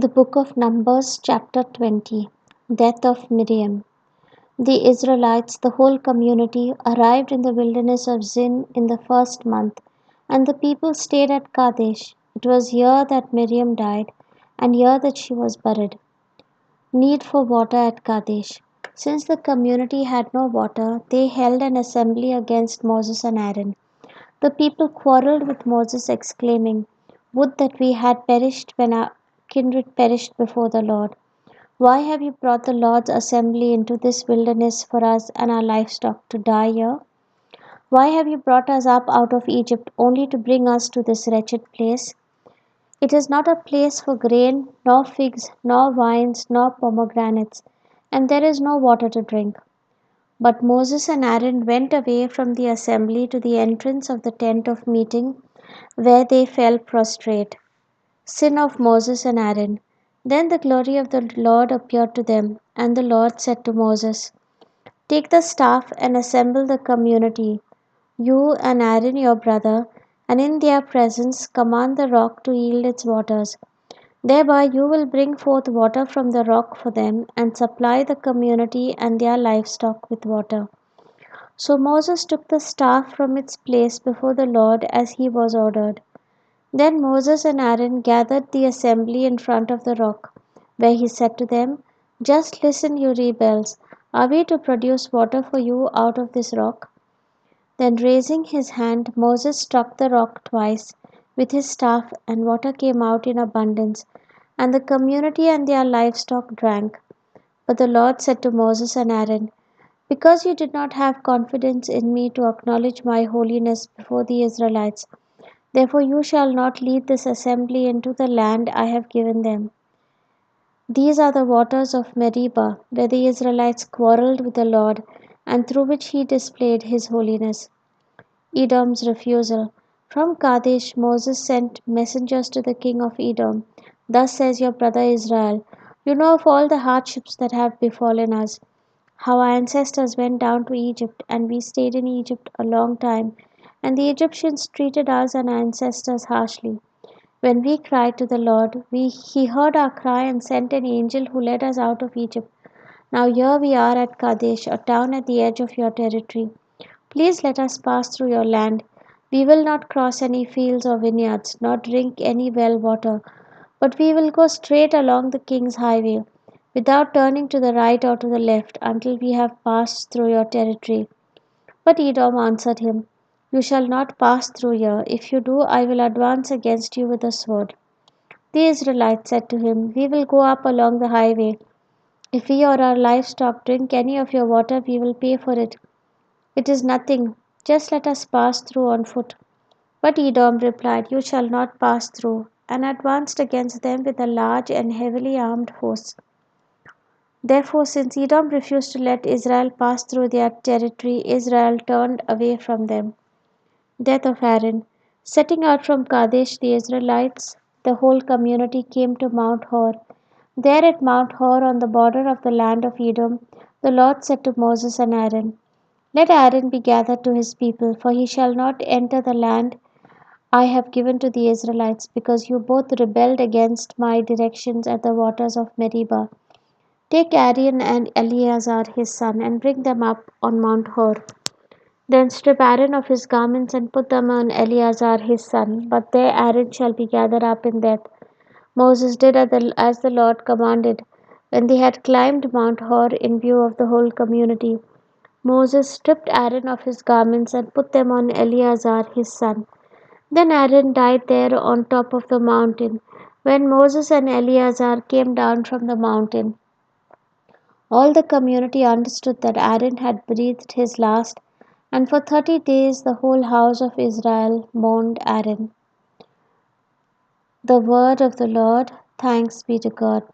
The book of Numbers, chapter 20. Death of Miriam. The Israelites, the whole community, arrived in the wilderness of Zin in the first month, and the people stayed at Kadesh. It was here that Miriam died, and here that she was buried. Need for water at Kadesh. Since the community had no water, they held an assembly against Moses and Aaron. The people quarreled with Moses, exclaiming, "Would that we had perished when our kindred perished before the Lord. Why have you brought the Lord's assembly into this wilderness for us and our livestock to die here? Why have you brought us up out of Egypt only to bring us to this wretched place? It is not a place for grain, nor figs, nor vines, nor pomegranates, and there is no water to drink." But Moses and Aaron went away from the assembly to the entrance of the tent of meeting, where they fell prostrate. Sin of Moses and Aaron. Then the glory of the Lord appeared to them, and the Lord said to Moses, "Take the staff and assemble the community, you and Aaron your brother, and in their presence command the rock to yield its waters. Thereby you will bring forth water from the rock for them, and supply the community and their livestock with water." So Moses took the staff from its place before the Lord as he was ordered. Then Moses and Aaron gathered the assembly in front of the rock, where he said to them, "Just listen, you rebels. Are we to produce water for you out of this rock?" Then raising his hand, Moses struck the rock twice with his staff, and water came out in abundance, and the community and their livestock drank. But the Lord said to Moses and Aaron, "Because you did not have confidence in me to acknowledge my holiness before the Israelites, therefore you shall not lead this assembly into the land I have given them. These are the waters of Meribah, where the Israelites quarreled with the Lord, and through which he displayed his holiness." Edom's refusal. From Kadesh Moses sent messengers to the king of Edom. "Thus says your brother Israel, you know of all the hardships that have befallen us, how our ancestors went down to Egypt, and we stayed in Egypt a long time, and the Egyptians treated us and our ancestors harshly. When we cried to the Lord, he heard our cry and sent an angel who led us out of Egypt. Now here we are at Kadesh, a town at the edge of your territory. Please let us pass through your land. We will not cross any fields or vineyards, nor drink any well water, but we will go straight along the king's highway, without turning to the right or to the left, until we have passed through your territory." But Edom answered him, "You shall not pass through here. If you do, I will advance against you with a sword." The Israelites said to him, "We will go up along the highway. If we or our livestock drink any of your water, we will pay for it. It is nothing. Just let us pass through on foot." But Edom replied, "You shall not pass through," and advanced against them with a large and heavily armed force. Therefore, since Edom refused to let Israel pass through their territory, Israel turned away from them. Death of Aaron. Setting out from Kadesh, the Israelites, the whole community, came to Mount Hor. There at Mount Hor, on the border of the land of Edom, the Lord said to Moses and Aaron, "Let Aaron be gathered to his people, for he shall not enter the land I have given to the Israelites, because you both rebelled against my directions at the waters of Meribah. Take Aaron and Eleazar his son, and bring them up on Mount Hor. Then strip Aaron of his garments and put them on Eleazar his son, but there Aaron shall be gathered up in death." Moses did as the Lord commanded. When they had climbed Mount Hor in view of the whole community, Moses stripped Aaron of his garments and put them on Eleazar his son. Then Aaron died there on top of the mountain. When Moses and Eleazar came down from the mountain, all the community understood that Aaron had breathed his last, and for 30 days the whole house of Israel mourned Aaron. The word of the Lord. Thanks be to God.